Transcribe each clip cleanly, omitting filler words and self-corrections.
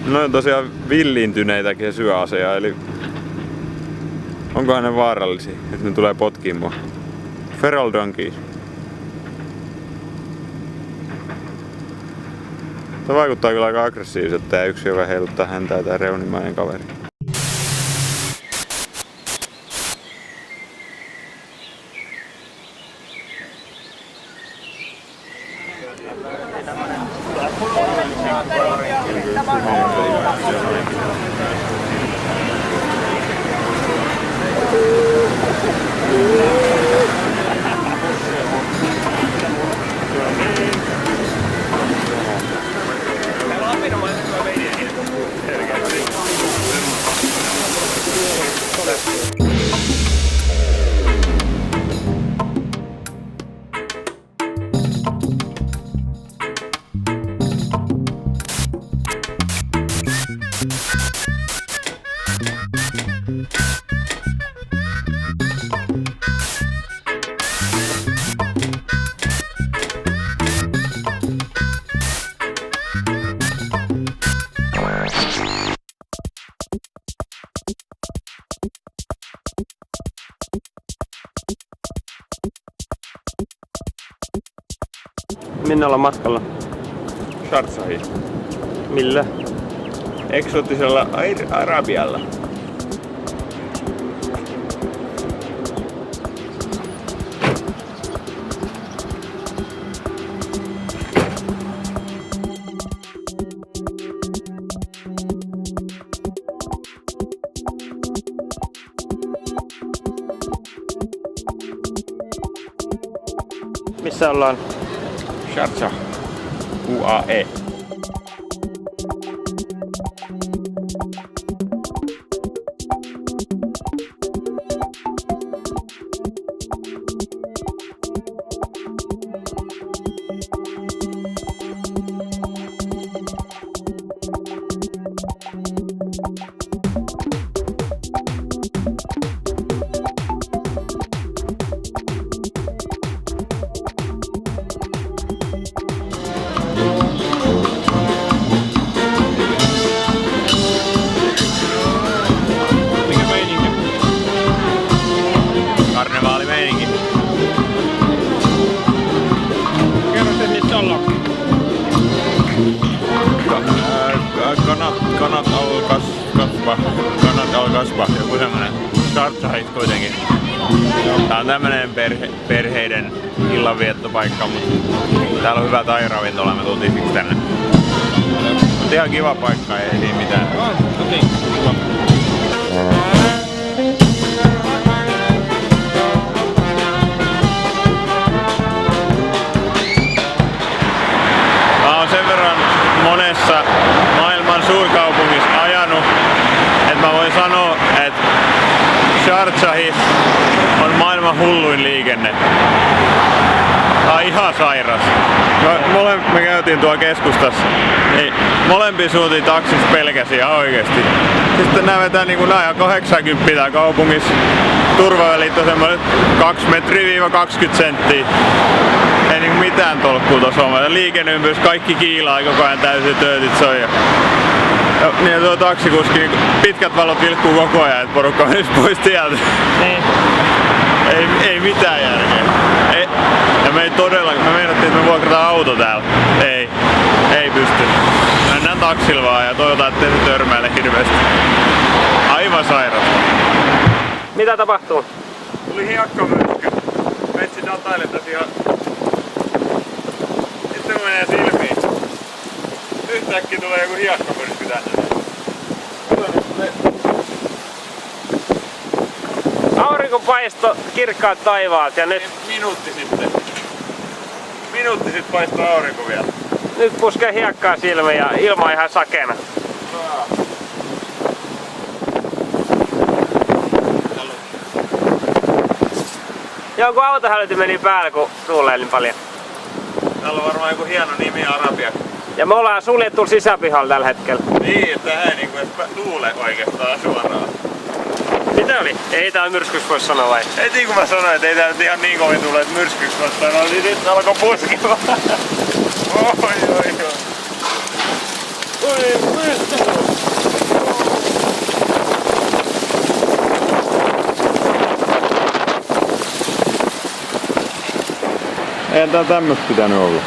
No on tosiaan villiintyneitäkin syöaseja, eli onkohan ne vaarallisia, että ne tulee potkiin mua? Feral donkeys. Se vaikuttaa kyllä aika aggressiiviselta tää yksi, joka heiluttaa häntää, tää reunimainen kaveri. Minne ollaan matkalla? Sharjahiin. Millä? Eksoottisella Air Arabialla. Missä ollaan? Sharjah. UAE. Karnevaalimeininki. Kerro sen, missä ollaan. Kanat al kasva. Joku semmonen Sharjahit kuitenkin. Tää on tämmönen perheiden illanviettopaikka, mutta täällä on hyvä thai-ravintola, me tultiin siksi tänne. Mut ihan kiva paikka, ei siinä mitään. Okei, kiva. Mä oon sen verran monessa maailman suurkaupungissa ajanut, että mä voin sanoa, että Sharjahissa on maailman hulluin liikenne. Tää on ihan sairas. Me käytiin tuolla keskustassa. Niin molempiin suuntiin taksissa pelkäsi ihan oikeesti. Sitten nää vetää niinku nää 80 tää kaupungissa. Turvavälit on semmoinen 2 metriä 20 senttiä. Ei niinku mitään tolkkuu tossa on. Liikenneympyrys, kaikki kiilaa koko ajan täysin, töötit soi. Niin tuo taksikuski, niin pitkät valot vilkkuu koko ajan, että porukka menisi pois tieltä. Niin. Ei mitään järkeä. Ja me ei todellakaan, me meinattiin, että me vuokrataan auto täällä. Ei pysty. Mennään taksilla vaan ja toivotaan, ettei se törmäile hirveästi. Aivan sairasta. Mitä tapahtuu? Tuli hiekkamyrsky. Metsi dataille tässä ihan... Sitten kun menee silmiin. Yhtäkkiä tulee joku hiekkamyrsky tänne. Aurinko paisto kirkkaat taivaat ja nyt... Minuutti sitten paistaa aurinko vielä. Nyt puskee hiekkaa silmiin ja ilma ihan sakena. Joku autohälytin meni päälle, kun tuulee niin paljon. Täällä on varmaan joku hieno nimi Arabia. Ja me ollaan suljettu sisäpihalla tällä hetkellä. Niin, että ei niinku edes tuule oikeastaan suoraan. Mitä oli? Ei täällä myrskyksi voi sanoa vai? Heti kun mä sanoin, että ei tää nyt ihan niin kovin tule, että myrskyksi vastaan, niin sitten alkoi puskemaan. Oi. Oi, Eihän tää tämmöstä pitänyt olla.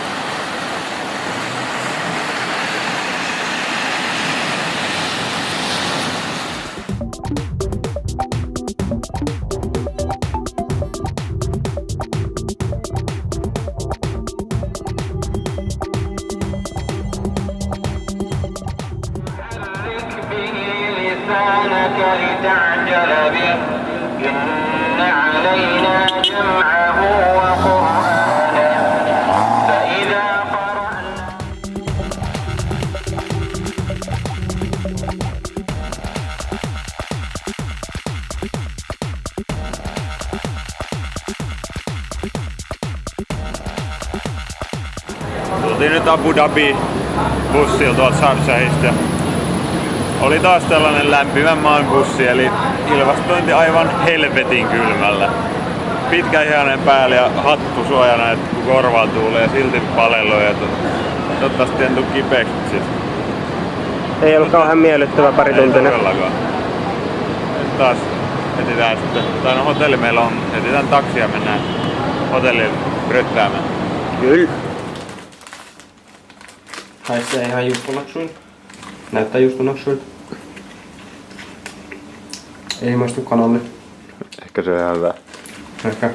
لتعجل به إن علينا جمعه وقرآنه فإذا قرأنا Tultiin nyt Abu Dhabi bussilla tuolta Sharjahista. Oli taas tällainen lämpimän maan bussi, eli ilmastointi aivan helvetin kylmällä. Pitkä ihanen päälle ja hattu suojana, että kun korvaan tuulee ja silti palelluja. Toivottavasti en tuu kipeäksi sit. Ei ollut kauhean miellyttävä parituntinen. Ei todellakaan. Nyt taas etsitään sitten, tai no hotelli meillä on, etsitään taksia ja mennään hotellille ryttäämään. Kyllä. Haisee ihan justunaksuilta. Näyttää justunaksuilta. Ei maistu kanalle. Ehkä se on ihan hyvä. Ehkä.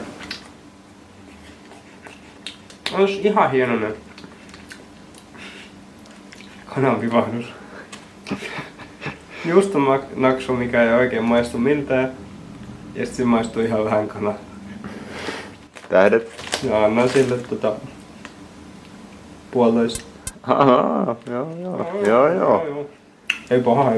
Ois ihan hienoinen kananvivahdus. Justunaksu, mikä ei oikein maistu miltään. Ja sit se maistuu ihan vähän kanaa. Tähdet? Ja annan sille puolitoista. Ahaa, joo. Ei paha.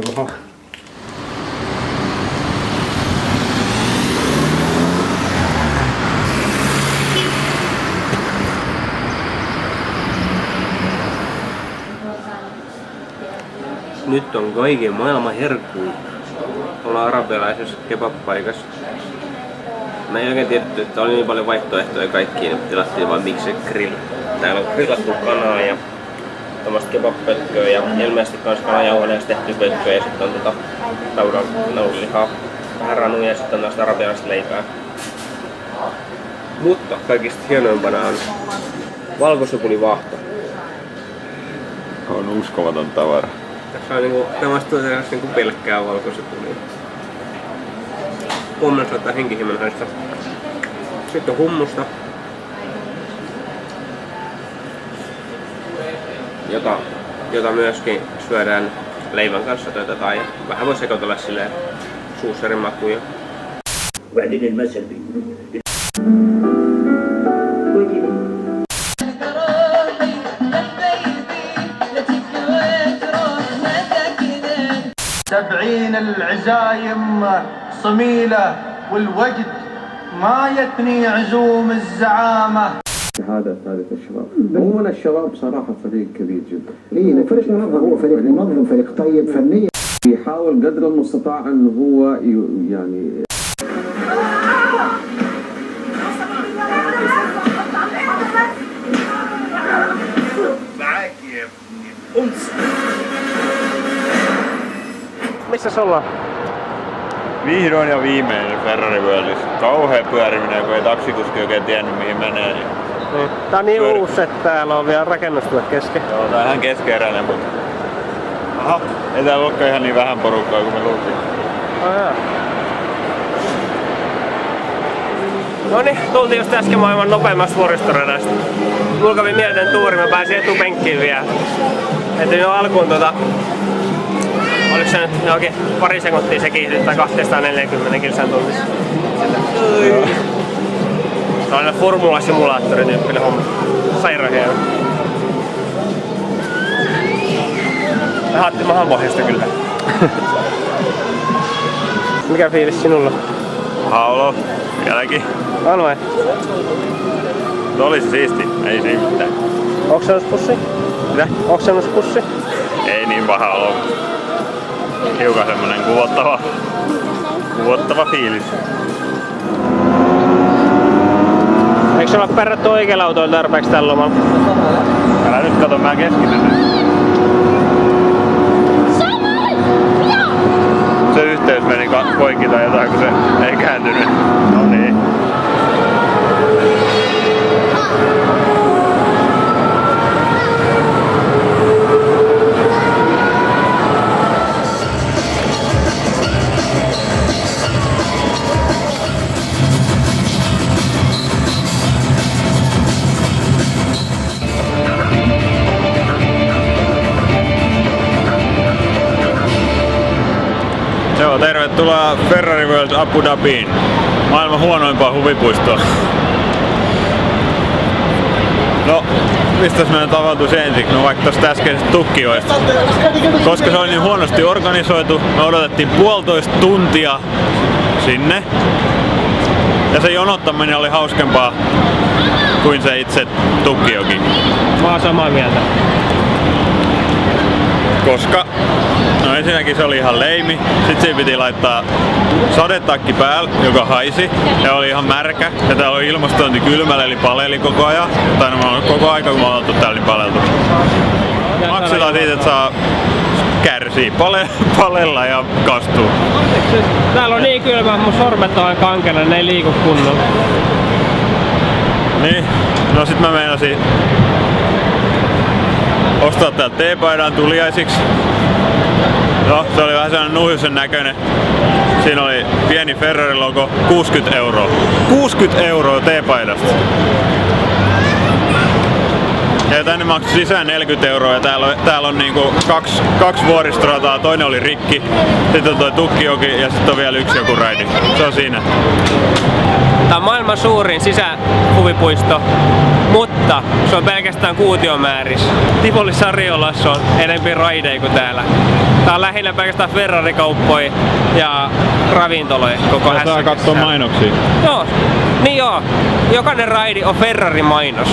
Nyt on kaiken maailman herkkuja. Ollaan arabialaisessa kebab-paikassa. Mä en oikein tiedetty, että oli niin paljon vaihtoehtoja kaikkiin, että tilattiin vain Mixed Grill. Täällä on grillattu kanaa ja tommoista kebab-pötköä ja ilmeisesti kans kananjauhoneeksi tehty pötköä ja sitten on naudanlihaa, vähän ranuja ja sitten on tästä arabialaista leipää. Mutta kaikista hienoimpana on valkosipulivahto. On uskomaton tavara. Tässä on niinku pelkkää valkosipulia. Huomenna saattaa henkihieman haista. Sitten on hummusta. Jota myöskin syödään leivän kanssa tai ja vähän voi sekoitella silleen suussarin makuja. وبعدين المثل سبعين العزايم صميلة والوجد ما يثني عزوم الزعامة. هذا الشباب. عموما الشباب صراحة فريق كبير جدا. اي فريق منظم، هو فريق منظم، فريق طيب فنيا. يحاول قدر المستطاع انه هو يعني معاك يا ابني الأنس. Missä ollaan? Vihdoin ja viimein Ferrari Worldissa. Kauhea pyöriminen, kun ei taksikuski oikein tiennyt mihin menee. Niin. Tää on niin uusi, että täällä on vielä rakennustyöt kesken. Joo, tää on ihan keskeeräinen, mutta... Aha, ei täällä olekaan ihan niin vähän porukkaa kuin me luultiin. Noniin, tultiin just äsken maailman nopeimmasta vuoristoradasta. Mulla kävi mielten tuuri, mä pääsin etupenkkiin vielä. Et jo alkuun oliko se nyt johonkin pari sekuntia se kiihdyttää 240 kilsan tunnissa. Tällainen formula-simulaattori-tyyppinen homma. Sairaan hieno. Mä haattiin mahan pohjasta kyllä. Mikä fiilis sinulla? Haulo, vieläkin. On vai? Tuo olisi siisti, ei siinä mitään. Onks se pussi? Mitä? Onks se pussi? Ei niin paha olo. Hiukan semmonen kuvottava fiilis. Eikö se olla pärrätty oikealla autoilla tarpeeksi tällä lomalla? Älä nyt kato, mä keskityn nyt. Se yhteys meni poikki tai jotain, kun se ei kääntynyt. No niin. Joo, tervetuloa Ferrari World Abu Dhabiin. Maailman huonoimpaa huvipuistoa. No, mistä me avautuisi ensiksi? No vaikka tosta äskeisestä Tukkijoesta. Koska se oli niin huonosti organisoitu, me odotettiin 1,5 tuntia sinne. Ja se jonottaminen oli hauskempaa kuin se itse Tukkijoki. Mä oon samaa mieltä. Koska no ensinnäkin se oli ihan leimi, sit siihen piti laittaa sadetakki päällä, joka haisi ja oli ihan märkä. Ja täällä oli ilmastointi kylmällä eli paleli koko ajan. Tai no koko aika kun mä oon oltu täällä niin paleltu. Maksetaan siitä, että saa kärsii palella ja kastuu. Täällä on niin kylmä, mun sormet on kankena, ne ei liiku kunnolla. Niin, no sit mä meinasin ostaa täältä teepaidan tuliaisiksi. No, se oli vähän sellainen nuhjusen näköinen. Siinä oli pieni Ferrari-logo, 60 €. 60 € teepaidasta. Ja tänne maksoi sisään 40 € ja täällä on niinku kaksi vuoristorataa, toinen oli rikki, sitten on toi Tukkijoki ja sitten on vielä yksi joku raidi. Se on siinä. Tää on maailman suurin sisähuvipuisto, mutta se on pelkästään kuutiomäärissä. Tivoli Sariolassa on enemmän raideja kuin täällä. Tää on lähinnä pelkästään Ferrari-kauppoja ja ravintoloja koko hässäkässä. Saa katsoa mainoksia. Joo, niin joo. Jokainen raidi on Ferrari-mainos.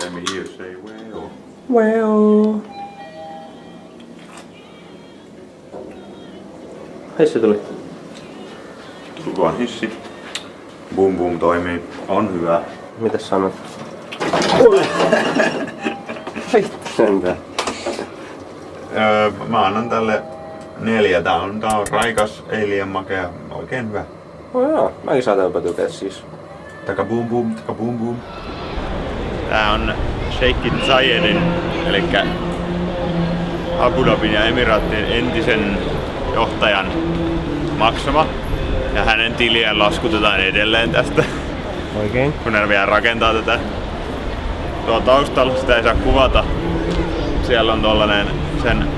Let me hear say well. Well. Hissi tuli. Tulkoon hissi. Boom boom toimii. On hyvä. Mitäs sanot? Sentään. Mä annan tälle 4. Tää on raikas, ei liian makea. Oikein hyvä. Oh joo, mäkin saatan jopa tykätä siis. Taka boom boom, taka boom boom. Tää on Sheikh Zayedin, eli Abu Dhabin ja Emiraattien entisen johtajan maksama. Ja hänen tiliään laskutetaan edelleen tästä. Oikein. Kun ne vielä rakentaa tätä. Tuolla taustalla sitä ei saa kuvata. Siellä on tollanen sen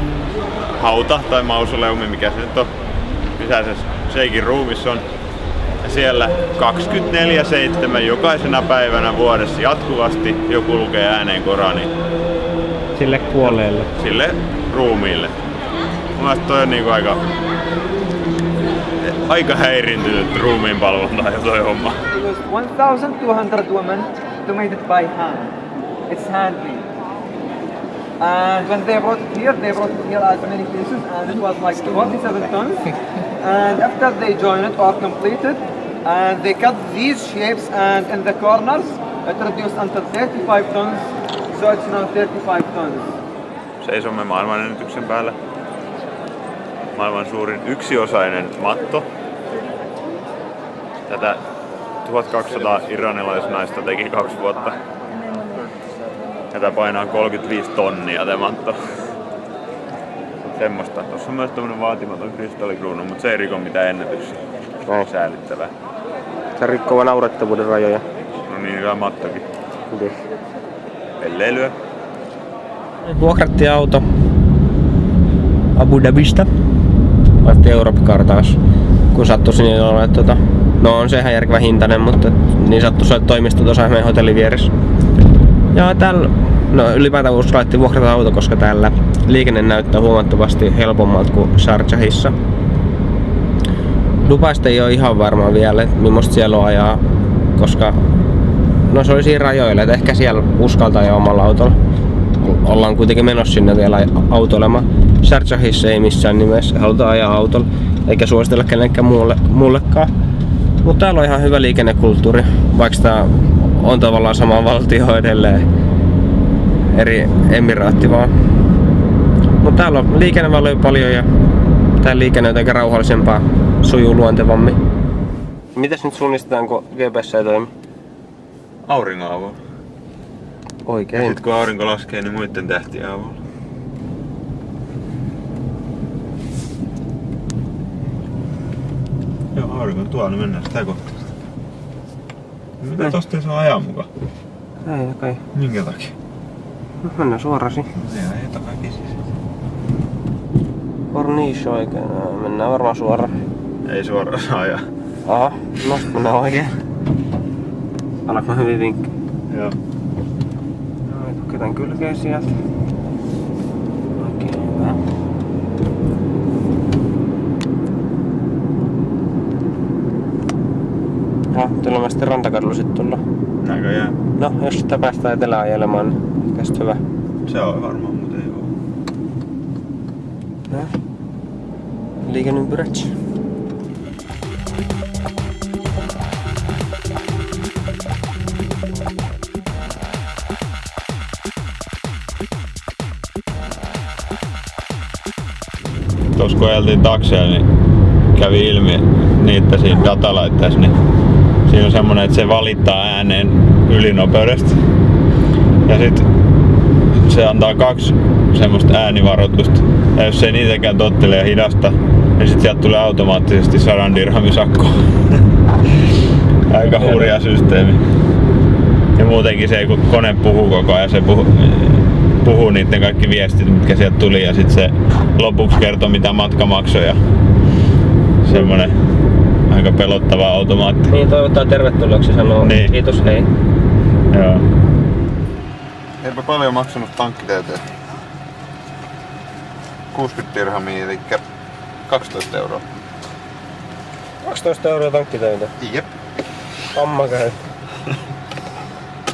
hauta tai mausoleumi, mikä se nyt on. Missä se Sheikhin ruumis on. Ja siellä 24/7 jokaisena päivänä vuodessa jatkuvasti joku lukee ääneen Korani. Sille kuolleelle. Sille ruumiille. Mun mielestä toi on niinku aika häiriintynyt ruumiinpalvonta ja toi homma. It was 1,200 women donated by hand. It's handmade. And when they brought it here as many pieces, and it was like 47 tons. And after they joined it or completed, and they cut these shapes, and in the corners, it reduced until 35 tons. So it's now 35 tons. Seisomme maailmanennätyksen päällä. Maailman suurin yksiosainen matto. Tätä 1200 iranilaisnaista teki 2 vuotta. Tätä painaa 35 tonnia tämä matto. Semmosta. Tuossa on myös tämmönen vaatimaton kristallikruunu, mutta se ei riko mitään ennätyksiä. Säälittävää. Se rikkoo naurettavuuden rajoja. No niin, hyvä mattokin. Pelleilyä. Vuokrattiin auto Abu Dhabista. Laitettiin Europe-kartaus. Kun sattui sinne olla, että no on se ihan järkevä hintainen, mutta niin sattui se toimisto tuossa meidän hotellin vieressä. Ja täällä, no ylipäätään uskallettiin vuokrata auto, koska täällä liikenne näyttää huomattavasti helpommalta kuin Sharjahissa. Dubaista ei ole ihan varma vielä, että millaista siellä on ajaa, koska no se oli siinä rajoilla, että ehkä siellä uskaltaa ajaa omalla autolla. Ollaan kuitenkin menossa sinne vielä autoilemaan. Sharjahissa ei missään nimessä haluta ajaa autolla, eikä suositella kenenkään muullekaan. Mutta täällä on ihan hyvä liikennekulttuuri, vaikka tää on tavallaan sama valtio edelleen, eri emiraatti vaan. Mutta täällä on liikenneväyliä paljon ja tää liikenne on jotenkin rauhallisempaa, sujuu luontevammin. Mitäs nyt suunnistetaan, kun GPS ei toimi? Auringon avulla. Oikein. Sitten kun aurinko laskee, niin muiden tähtien avulla. Joo, aurinko on tuolla, niin mennään sitä kohtaa. Mitä tosta ei saa ajaa mukaan? Ei kai. Minkä takia? Mennään suorasi. Siellä ei jotain väkisis. Corniche oikein. Mennään varmaan suoraan. Ei suoraan saa ajaa. Aha, no sit mennään oikein. Alkaa hyvin vinkki. Joo. Ketään kylkeä sieltä. Oikein hyvä. No, tulemme sitten rantakadulla sit tulla. Näköjään. No, jos sitä päästään etelään ajelemaan, niin tästä hyvä. Se on varmaan, mutta ei oo. No. Liikenneympyrät. Tuossa kun ajeltiin takseja, niin kävi ilmi niitä siinä datalaitteessa, niin siinä on semmonen, että se valittaa ääneen ylinopeudesta. Ja sit se antaa 2 semmoista äänivaroitusta. Ja jos ei niitäkään tottele ja hidasta, niin sit sieltä tulee automaattisesti 100 dirhamin sakko. Aika hurja systeemi. Ja muutenkin se, kun kone puhuu koko ajan, se puhuu niiden kaikki viestit, mitkä sieltä tuli, ja sit se lopuksi kertoo mitä matka maksoi ja semmonen aika pelottava automaatti. Niin, toivottaa tervetulleeksi sanoo Niin. kiitos, hei. Joo. Eipä paljon maksanut tankkiteeteen. 60 dirhamia, eli 12 euroa. 12 € tankkitöitä. Jep. Homma käy.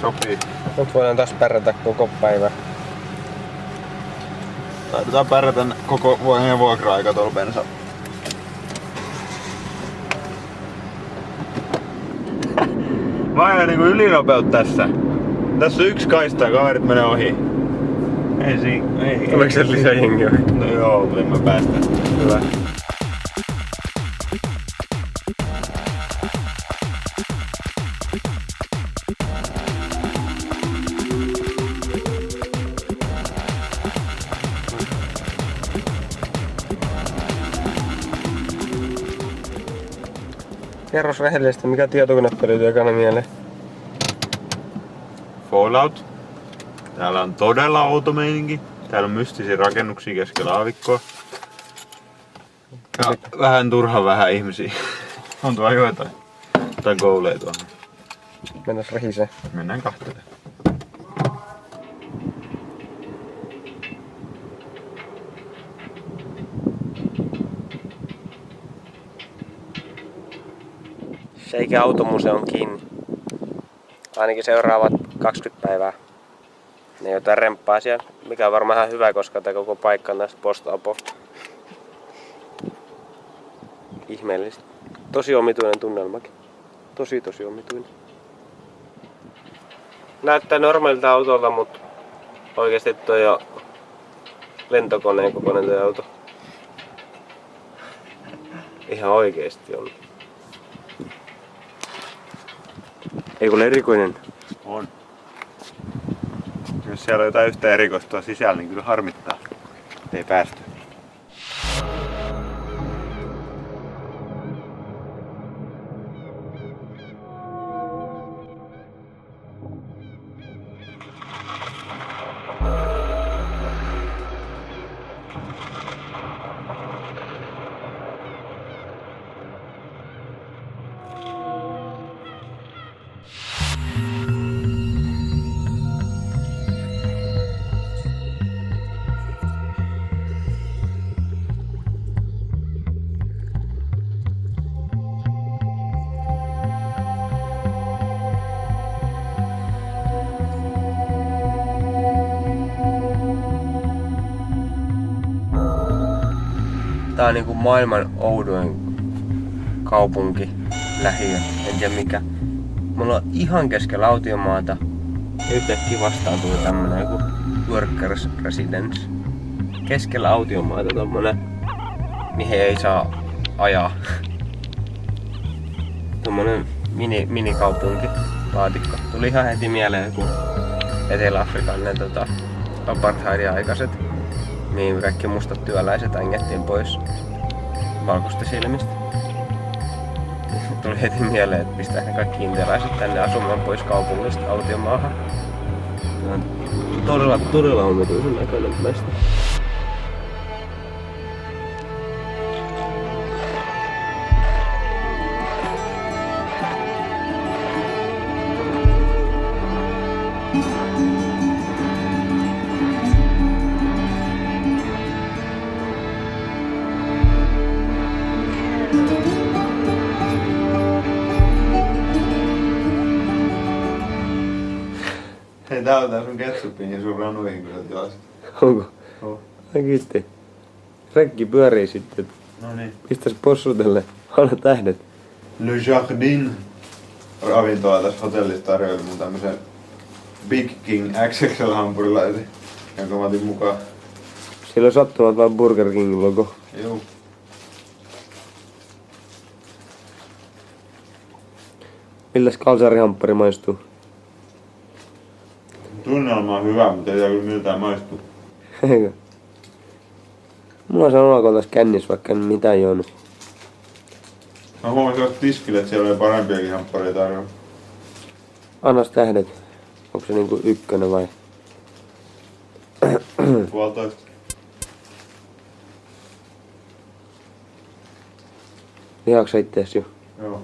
Sopii. Nyt voidaan taas pärjätä koko päivä. Taidetaan pärjätä koko vuoden vuokra-aika tuolla bensa. Mä ajan niinku ylinopeut tässä. Tässä on 1 kaista ja kaverit menee ohi. Ei siinä. Ei. Tuleeko sieltä lisää jengiä ohi? No joo, mutta en mä päästä. Hyvä. Kerros rehellisesti, mikä tietokonepeli tuli ekana mieleen? Fallout. Täällä on todella outo meininki. Täällä on mystisiä rakennuksia keskellä aavikkoa. Ja vähän ihmisiä. On tuolla joitain. Tai gouleja tuolla. Mennäs rehisee. Mennään kahtelemaan. Sheikki automuseon kiinni. Ainakin seuraavat 20 päivää. Ne jotain remppaa siellä, mikä on varmaan ihan hyvä, koska tämä koko paikka on tästä post-apo. Ihmeellistä. Tosi omituinen tunnelmakin. Tosi omituinen. Näyttää normaalilta autolta, mutta oikeesti toi on lentokoneen kokoinen toi auto. Ihan oikeesti on. Ei kun erikoinen. On. Jos siellä on jotain yhtä erikoista sisällä, niin kyllä harmittaa. Ei päästy. Tää on niinku maailman oudoin kaupunki, lähiö, en tiedä mikä. Mulla on ihan keskellä autiomaata ja yhtäkkiä vastaan tuli tämmönen joku workers residence. Keskellä autiomaata tommonen, mihin ei saa ajaa. Tommonen minikaupunki, laatikko. Tuli ihan heti mieleen joku Etelä-Afrikan ne apartheidin aikaiset, mihin kaikki mustat työläiset ängettiin pois valkoista silmistä. Tuli heti mieleen, että pistää ne kaikki intialaiset tänne asumaan pois kaupungista autiomaahan. todella omituisen näköinen meistä. Hei, tää on tää sun ketsuppin ja sun ranuihin kun sä tilasit. Onko? Oh. Ai kiitti. Rekki pyörii sitten. No niin. Pistäis possutelle. Anna tähdet. Le Jardin ravintola tässä hotellissa tarjoili mun tämmösen Big King XXL hampurilaisen, jonka mä otin mukaan. Siellä on sattumat vaan Burger King logo. Juu. Milläs kalsarihamppari maistuu? Tunnelma on hyvä, mutta ei tää kyllä miltään maistuu. Eikö? Mulla on sanoa tässä kännissä, vaikka en mitään juonut. Mä huomasin tuosta tiskille, että siellä oli parempiakin hamppareita tarjolla. Annas tähdet. Onko se niinku ykkönen vai? 1,5. Lihaaks sä ittees jo? Joo.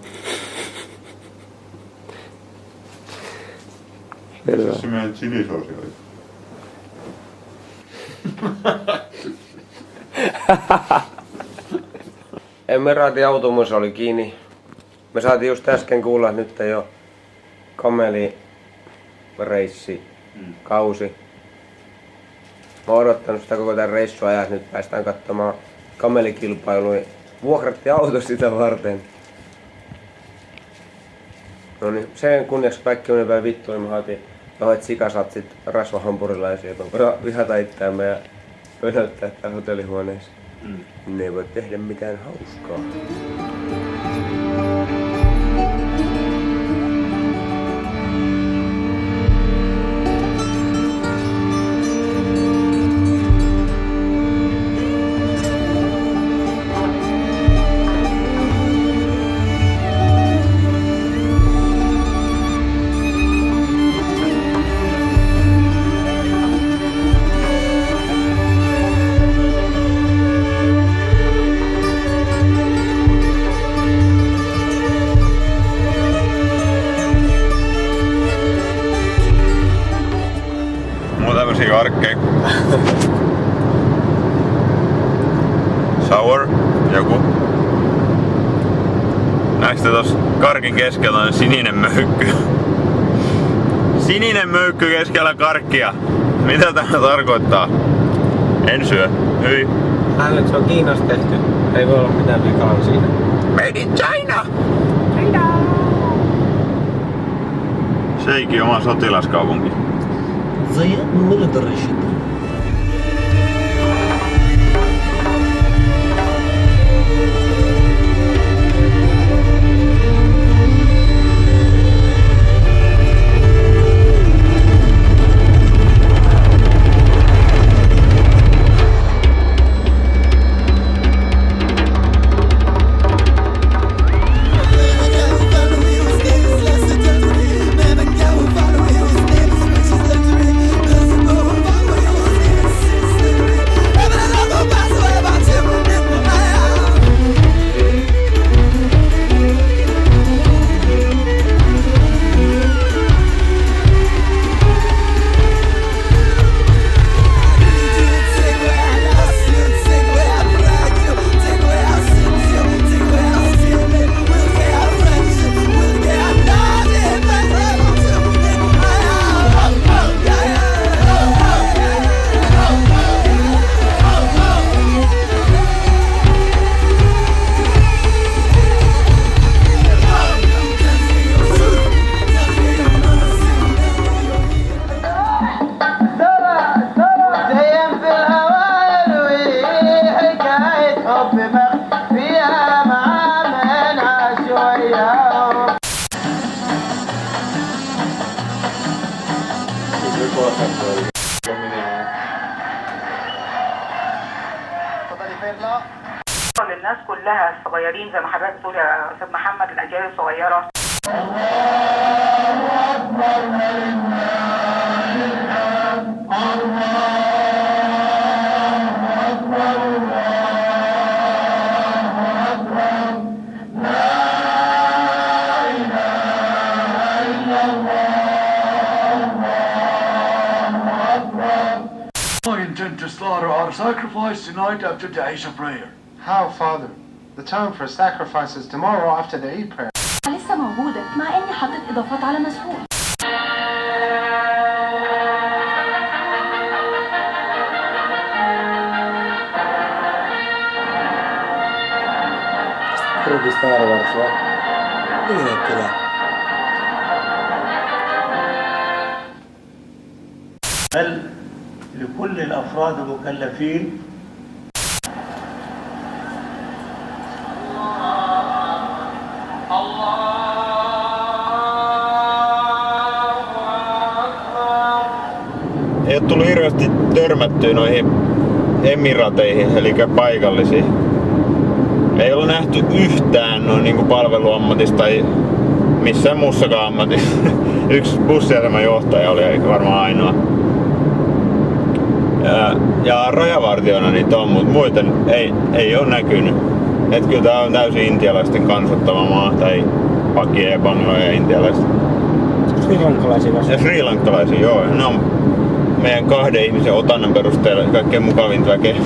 Selvä. Se meidän chilisoosi oli. Emiraatin automuissa oli kiinni. Me saatiin just äsken kuulla, että nyt ei oo kamelireissi kausi. Mä oon odottanut sitä koko tän reissun ajan, että nyt päästään katsomaan kamelikilpailuja. Vuokrattiin auto sitä varten. No niin, sen kunniaksi kaikki meni päin vittuun, niin me haatiin johdot sikasatsit rasvahampurilaisia, että on vihata itseämme ja pönöttää tää hotellihuoneessa. Ne ei voi tehdä mitään hauskaa. Karkkeja. Sour, joku. Näistä tos karkin keskellä on sininen möykky. Sininen möykky keskellä karkkia. Mitä tämä tarkoittaa? En syö. Hyi. Hänelle se on Kiinasta tehty. Ei voi olla mitään vikaa siinä. Made in China! Seikin oma sotilaskaupunki. زياد military ship. للناس كلها الصغيرين زي ما حضرتك بتقول يا استاذ محمد، الاجيال الصغيره. intend to slaughter our sacrifice tonight after the Isha prayer. How, Father? The time for sacrifice is tomorrow after the Eid prayer. لسه موجودة مع اني حطيت اضافات على مسحوق. Ruki Star Wars vai? Niin kyllä. هل لكل الأفراد المكلفين Ei ole tullut hirveästi törmättyä noihin emirateihin, eli paikallisiin. Ei ole nähty yhtään noin niin kuin palveluammatissa tai missään muussakaan ammatissa. Yksi bussiaseman johtaja oli varmaan ainoa. Ja rajavartijoina niitä on, mutta muuten ei ole näkynyt. Et kyllä tää on täysin intialaisten kansattava maa, tai Pakia ja Bangladesh ja intialaiset. Srilankalaisia vasta. Ja srilankalaisia, joo. Ne on meidän 2 ihmisen otannan perusteella kaikkein mukavinta väkeä.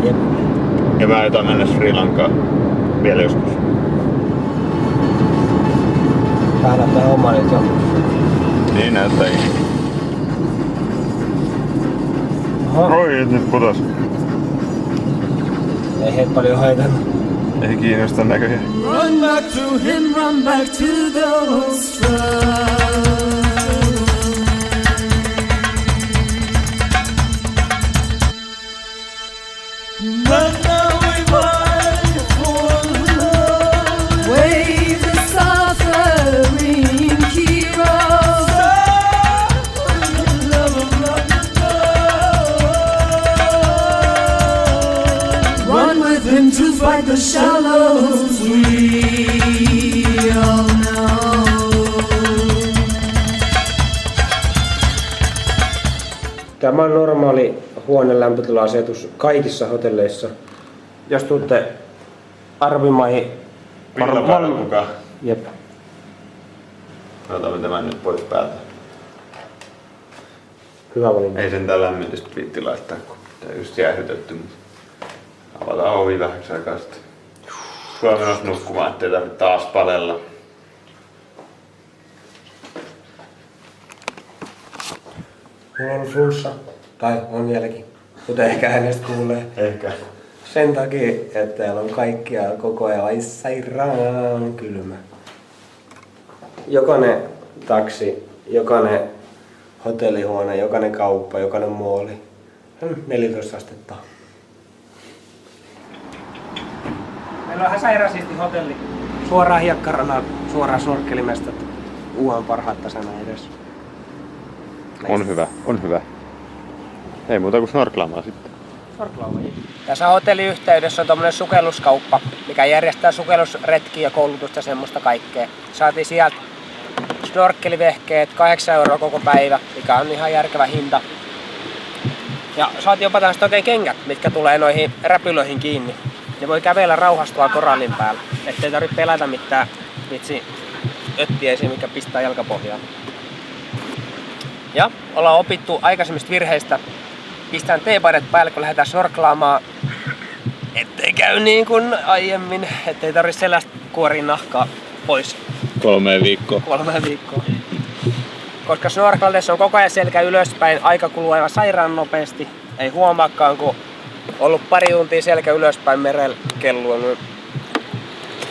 Jep. Ja mä aion mennä Sri Lankaan vielä joskus. Tää näyttää homma nyt jo. Niin näyttääkin. Oi, nyt putos. Ei heitä paljon haitannut. Ei kiinnosta näköjään. Run back to him, run back to those drugs. But now we fight for love. Wave the suffering heroes. Run with him to fight the shallows. We all know. Tämä on normaali huoneen lämpötila-asetus kaikissa hotelleissa. Jos tuutte arabimaihin... Villa päällä mukaan. Jep. Otamme tämän nyt pois päältä. Hyvä valinta. Ei sentään lämmitystä viitti laittaa, kun tää just jäähytetty. Avataan ovi vähäksi aikaa sitten. Mä oon menossa nukkumaan, ettei tarvitse taas palella. Mulla on flunssa. Tai on vieläkin. Kuten ehkä hänestä kuulee. Ehkä. Sen takia, että täällä on kaikkia koko ajan sairaan kylmä. Jokainen taksi, jokainen hotellihuone, jokainen kauppa, jokainen mooli. 14 astetta. Meillä on ihan sairasisti hotelli. Suoraan hiekkaranaan, suoraan snorkkelimesta. Uuhan parhaat tasana edes. On hyvä, on hyvä. Ei muuta kuin snorklaamaan sitten. Tässä hotelliyhteydessä on tommonen sukelluskauppa, mikä järjestää sukellusretkiä ja koulutusta ja semmoista kaikkea. Saatiin sieltä snorkkelivehkeet 8 € koko päivä, mikä on ihan järkevä hinta. Ja saatiin jopa tämmöiset oikein kengät, mitkä tulee noihin räpylöihin kiinni. Ne voi kävellä rauhastua korallin päällä, ettei tarvitse pelätä mitään vitsi öttiäisiä, mikä pistää jalkapohjaan. Ja ollaan opittu aikaisemmista virheistä. Pistään teepaidat päälle, kun lähdetään snorklaamaan, ettei käy niin kuin aiemmin, ettei tarvitse selästä kuoria nahkaa pois. 3 viikkoa. 3 viikkoa. Koska snorklatessa on koko ajan selkä ylöspäin, aika kuluu aivan sairaan nopeasti. Ei huomaakaan, kun ollut pari tuntia selkä ylöspäin merellä kellua, niin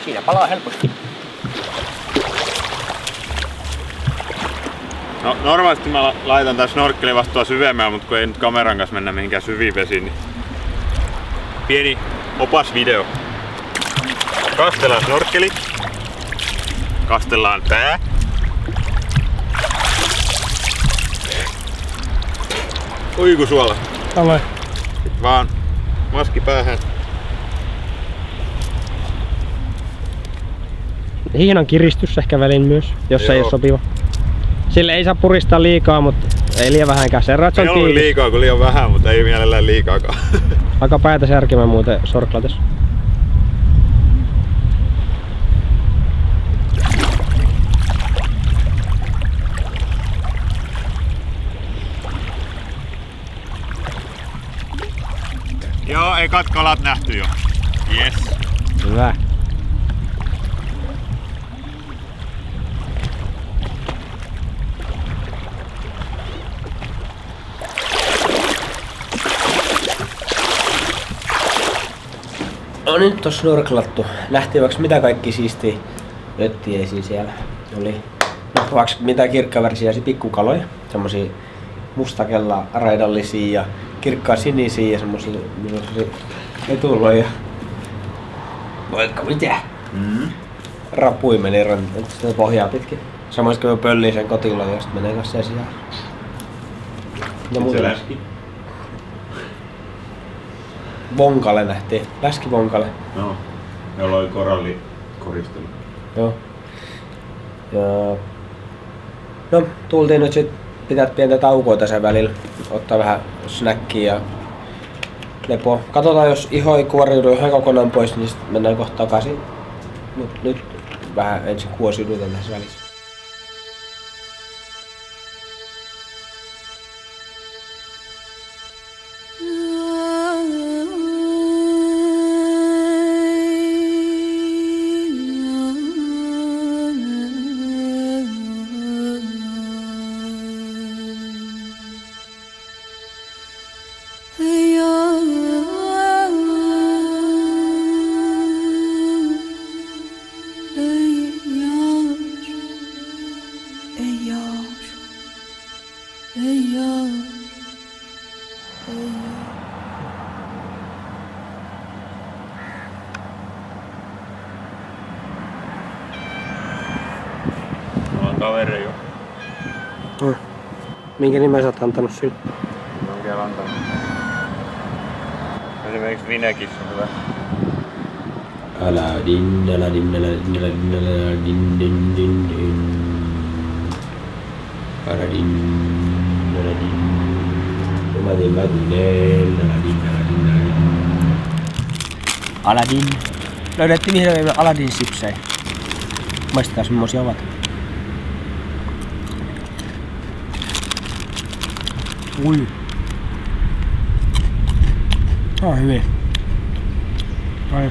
siinä palaa helposti. No, normaalisti mä laitan tää snorkkeli vastaan syvemmään, mutta kun ei nyt kameran kanssa mennä mihinkään syviin vesiin, niin pieni opasvideo. Kastellaan snorkkeli. Kastellaan pää. Uiku suola. Aloin. Sitten vaan maski päähän. Hienon kiristys ehkä väliin myös, jos Joo. ei ole sopiva. Sille ei saa puristaa liikaa, mutta ei liian vähänkään. Sen ratsa on Ei ollut tiivis. liikaa kuin liian vähän, mutta ei mielellään liikaakaan. Aika päätä särkemään muuten sorklates. Joo, ekat kalat nähty jo. Yes. Hyvä. No nyt on snorklattu. Nähtiin vaikka mitä kaikki siistiä öttiäisiä siellä oli. No vaikka mitä kirkkavärisiä pikkukaloja. Semmosia mustakella raidallisia ja kirkkaan sinisiä ja semmosia etulloja. Vaikka mitä? Rapui meni sitä pohjaa pitkin. Samoin kun pöllii sen kotilon ja sit menee kanssa sisään. Se läski. Vonkale nähtiin. Läskivonkale. Joo. Jolla oli korallikoristelu. Joo. Ja... No, tultiin nyt sit pitää pientä taukoa tässä välillä. Ottaa vähän snackia ja lepoa. Katsotaan jos iho ei kuoriudu ihan kokonaan pois, niin sit mennään kohta takaisin. Mut nyt vähän ensin kuosiudutaan tässä välissä. Kaveri jo. Minkä nimen sä oot antanut sille? Mä oon vielä antanut. Esimerkiksi Vinekis on hyvä. Aladin, Aladin, Aladin, Aladin, Aladin, din, din, din. Aladin, Aladin, Aladin, Aladin, Aladin, Aladin. Aladin. Löydettiin ihan Aladin sipsejä. Maistetaan semmosia ovat. Ui. Hyvin. Ai.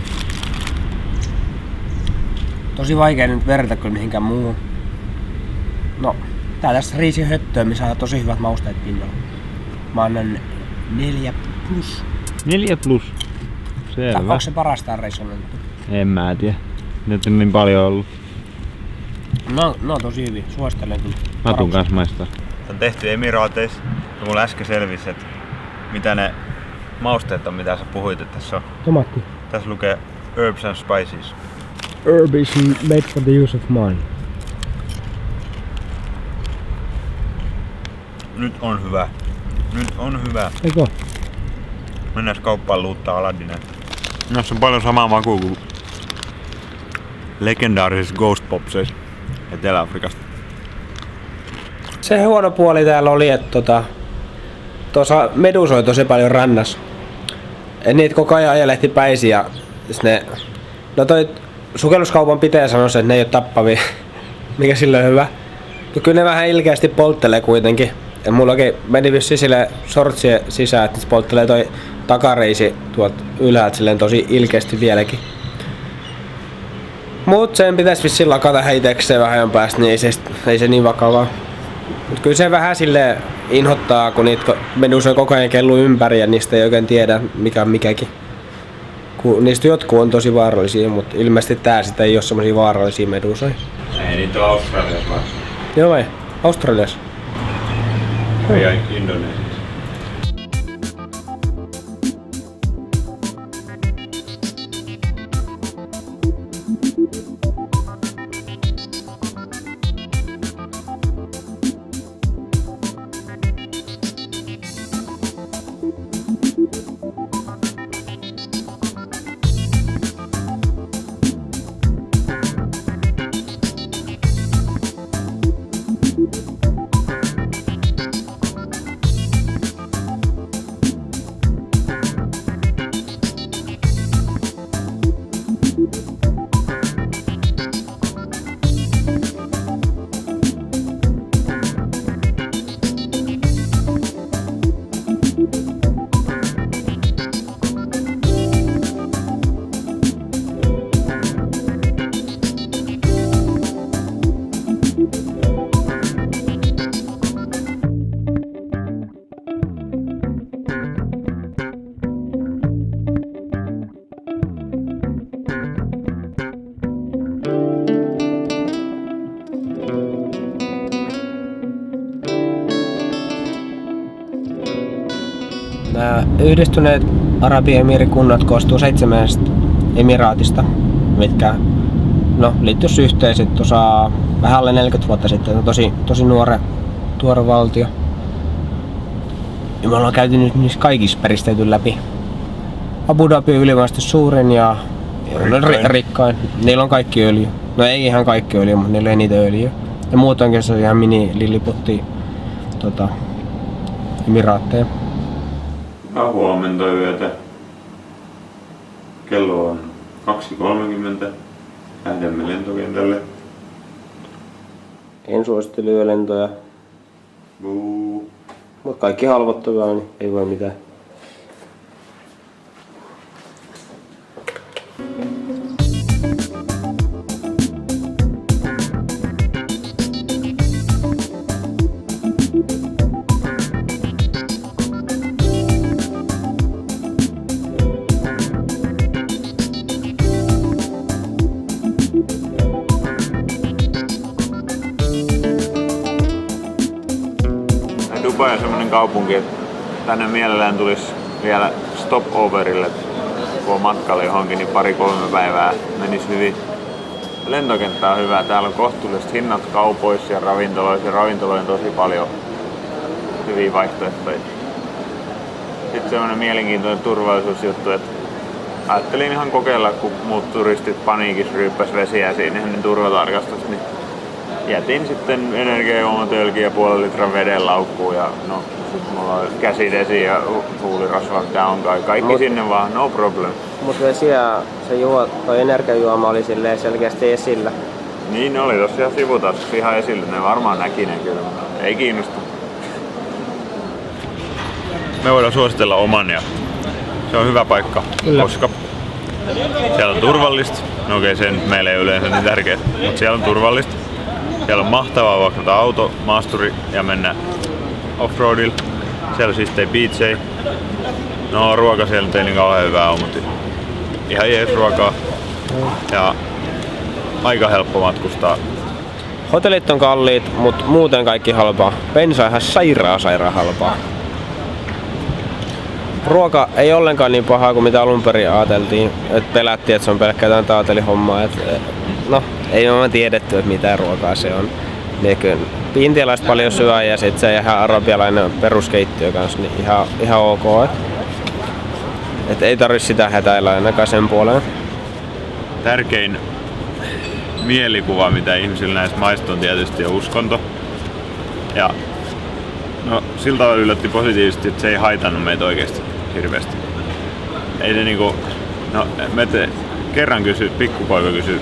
Tosi vaikea nyt verrata kyllä mihinkään muuhun. No, tää tässä riisihöttöä, missä saa tosi hyvät mausteet pinnalla. Mä annan 4+. 4+. Selvä. Onko se parasta reissulla? En mä tiedä. Nyt on niin paljon ollut. No tosi hyvin. Suosittelen kyllä. Mä tuun kans maistaa. Se on tehty Emiraateissa. Ja mulla äsken selvisi, että mitä ne mausteet on, mitä sä puhuit, että tässä on. Tomaatti. Tässä lukee Herbs and Spices. Herb is made for the use of mind. Nyt on hyvä. Nyt on hyvä. Eikö? Mennään kauppaan luuttaa Aladdinia. Näissä on paljon samaa makua kuin legendaarisissa Ghost Popseissa Etelä-Afrikasta. Se huono puoli täällä oli, että tuossa medusoi tosi paljon rannassa. Niitä koko ajan ajelehti päisin ja ne... No toi sukelluskaupan pitäjä sanoi, että ne ei oo tappavia, mikä sillä on hyvä. Mutta kyllä ne vähän ilkeästi polttelee kuitenkin. Ja mullakin meni vissiin sille sortsien sisään, että se polttelee toi takareisi tuolta ylhäältä silleen tosi ilkeästi vieläkin. Mut sen pitäis vissiin lakata heitekseen vähän ajan päästä, niin ei se niin vakavaa. Mut kyllä se vähän silleen inhottaa, kun niitä medusoi koko ajan kellu ympäri ja niistä ei oikein tiedä mikä on mikäkin. Niistä jotkut on tosi vaarallisia, mutta ilmeisesti tää sitä ei oo semmosia vaarallisia medusoja. Ei niitä on Australiassa vaan. Joo vai? Australiassa? Ja Indonesiassa. Nämä yhdistyneet Arabiemiirikunnat koostuu 7 emiraatista, mitkä liittyisi yhteen sit tuossa vähän alle 40 vuotta sitten. Tosi tuore valtio. Ja me ollaan käyty nyt niissä kaikissa peristeyty läpi. Abu Dhabi on ylivoimaisesti suurin ja rikkain. Niillä on kaikki öljy. No ei ihan kaikki öljy, mutta niillä ei niitä öljyä. Ja muutenkin se on ihan mini lilliputti emiraatteja. Hyvää huomenta yötä. Kello on 2.30. Lähdemme lentokentälle. En suosittele yölentoja. Mutta kaikki halvottavia, niin ei voi mitään. Dubai on semmonen kaupunki, että tänne mielellään tulisi vielä stopoverille, kun on matkalla johonkin, niin 2-3 päivää menisi hyvin. Lentokenttä on hyvä, täällä on kohtuulliset hinnat kaupoissa ja ravintoloissa, ja ravintoloissa on tosi paljon hyviä vaihtoehtoja. Sitten semmonen mielenkiintoinen turvallisuusjuttu, että ajattelin ihan kokeilla, kun muut turistit paniikissa ryyppäs vesiä siinä ennen turvatarkastus, niin jätin sitten energiajuomatölkin ja 0,5 litran veden laukkuun ja sit mulla on käsidesi ja huulirasva, mitä onkaan. Kaikki sinne vaan, no problem. Mut vesi ja toi energiajuoma oli silleen selkeästi esillä. Niin ne oli tosiaan sivutaskussa ihan esillä, ne varmaan näki ne kyllä, mutta ei kiinnosta. Me voidaan suositella Omania. Se on hyvä paikka, koska siellä on turvallista. No okei, se nyt meille ei yleensä niin tärkeää, mutta siellä on turvallista. Siellä on mahtavaa vaikka auto, maasturi ja mennä offroadilla. Siellä on siistejä beachejä. No ruoka siellä ei niin kauhean hyvää ole, mutta ihan jees ruokaa. Ja aika helppo matkustaa. Hotellit on kalliit, mutta muuten kaikki halpaa. Bensa on ihan sairaan halpaa. Ruoka ei ollenkaan niin pahaa kuin mitä alun perin ajateltiin. Et pelättiin, että se on pelkkää jotain taatelihommaa. Ei ole tiedetty, että mitä ruokaa se on. Intialaiset paljon syö ja sitten se ihan arabialainen peruskeittiö kanssa, niin ihan ok. Et ei tarvitse sitä hätäillä ainakaan sen puoleen. Tärkein mielikuva, mitä ihmisillä näistä maista on tietysti on uskonto. Ja sillä tavalla yllätti positiivisesti, että se ei haitannut meitä oikeasti hirveästi. Ei se niinku, kerran pikkupoika kysyi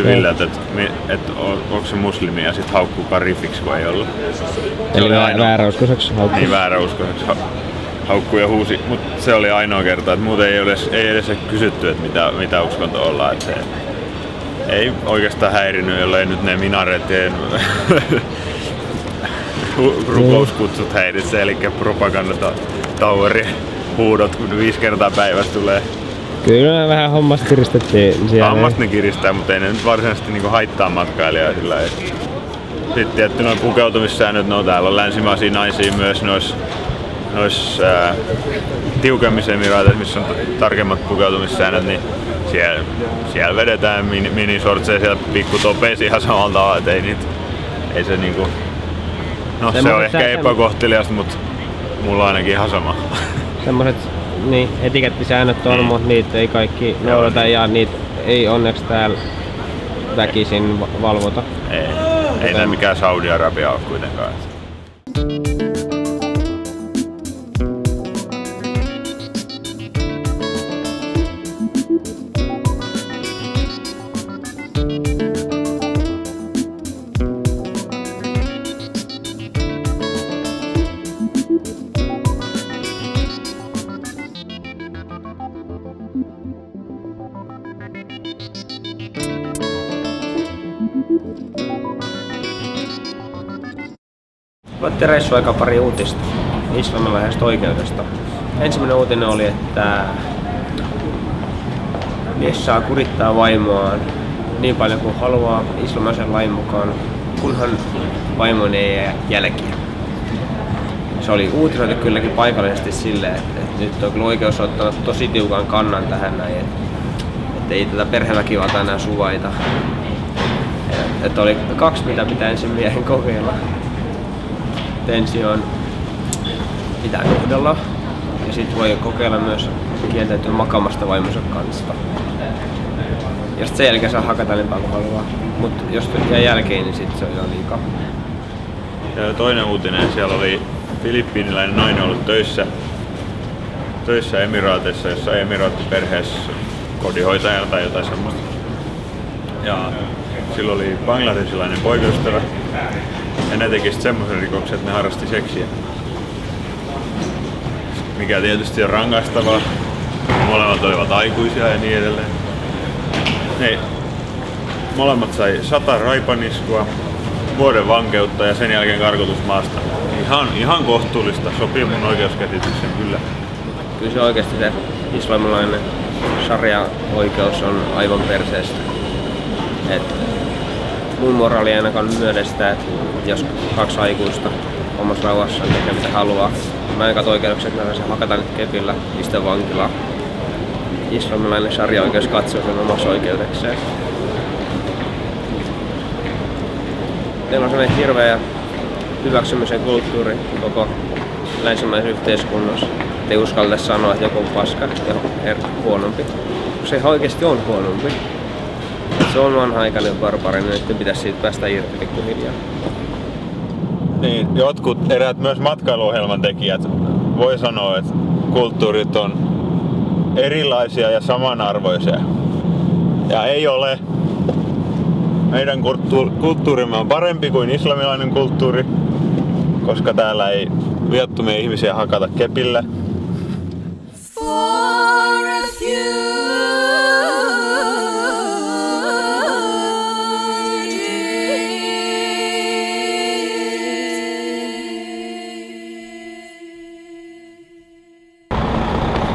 Villeltä, että onko se muslimi ja sit haukkuu karifiksi, kun ei ollut. Eli vääräuskoiseksi haukkuu. Niin, vääräuskoiseksi haukkuu ja huusi, mutta se oli ainoa kerta, että muuten ei edes kysytty, että mitä uskonto ollaan. Että se ei oikeastaan häirinyt, jollei nyt ne minareettien rukouskutsut häiritsee, eli propagandatauerien huudot, kun 5 kertaa päivässä tulee. Kyllä vähän hommasta kiristettiin siellä. Hommasta ne kiristää, mutta ei ne nyt varsinaisesti niinku haittaa matkailijaa sillä lailla. Sitten tietty noin pukeutumissäännöt, täällä on länsimaisia naisia myös noissa tiukemmissa emiraateissa, missä on tarkemmat pukeutumissäännöt, niin siellä vedetään minisortseja siellä pikkutopeissa ihan samalla tavalla, että ei se niinku... se on ehkä epäkohteliasta, mutta mulla on ainakin ihan sama. Semmoset etikettisäännöt on, mutta niitä ei kaikki noudata ja niitä ei onneksi täällä väkisin valvota. Ei tämä mikään Saudi-Arabia ole kuitenkaan. Voitte reissua aika pari uutista islamilaisesta oikeudesta. Ensimmäinen uutinen oli, että mies saa kurittaa vaimoaan niin paljon kuin haluaa islamilaisen lain mukaan, kunhan vaimoon ei jää jälkiä. se oli uutisoitu kylläkin paikallisesti silleen, että nyt on kyllä oikeus ottanut tosi tiukan kannan tähän näin, että ei tätä perheväkivaltaa enää suvaita. Että oli 2, mitä pitää ensin miehen kokeilla. Ensin on pitää nuhdella ja sitten voi kokeilla myös kieltäytyä makaamasta vaimonsa kanssa. Ja sitten sen jälkeen saa hakata niin paljon kuin haluaa. Mutta jos jää jälkeen, niin sitten se on ihan liikaa. Ja toinen uutinen, siellä oli filippiiniläinen nainen ollut töissä Emiraateissa, jossa Emiraattiperheessä kodinhoitajana tai jotain semmoista. Ja sillä oli bangladesilainen poikaystävä ja ne teki semmoisen rikoksen, että ne harrasti seksiä. Mikä tietysti on rangaistavaa. Molemmat olivat aikuisia ja niin edelleen. Ne molemmat sai 100 raipaniskua, vuoden vankeutta ja sen jälkeen karkotus maasta. Ihan kohtuullista, sopii mun oikeuskäsityksen kyllä. Kyllä se oikeasti se islamilainen sharia-oikeus on aivan perseestä. Mun moraali ei ainakaan myöden sitä, että jos 2 aikuista omassa rauhassa tekee mitä haluaa, mä en katso oikeuksia, että se hakata nyt kepillä, pistä vankilaan. Islamilainen sharia-oikeus katsoo sen omassa oikeudekseen. Meillä on sellainen hirveä hyväksymisen kulttuuri koko länsimaisessa yhteiskunnassa. Ei uskalleta sanoa, että joku on paska ja huonompi. Se oikeasti on huonompi. Se on vanha-aikainen barbarinen, että pitäisi siitä päästä irti pikkuhiljaa. Niin, jotkut eräät myös matkailuohjelman tekijät voi sanoa, että kulttuurit on erilaisia ja samanarvoisia. Ja ei ole. Meidän kulttuurimme on parempi kuin islamilainen kulttuuri, koska täällä ei viattomia ihmisiä hakata kepillä.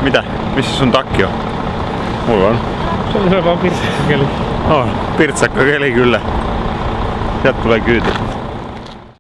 Mitä? Missä sun takki on? Mulla on. Se on vaan pirtsakkakeli. On, pirtsakkakeli kyllä. Sieltä tulee kyyti.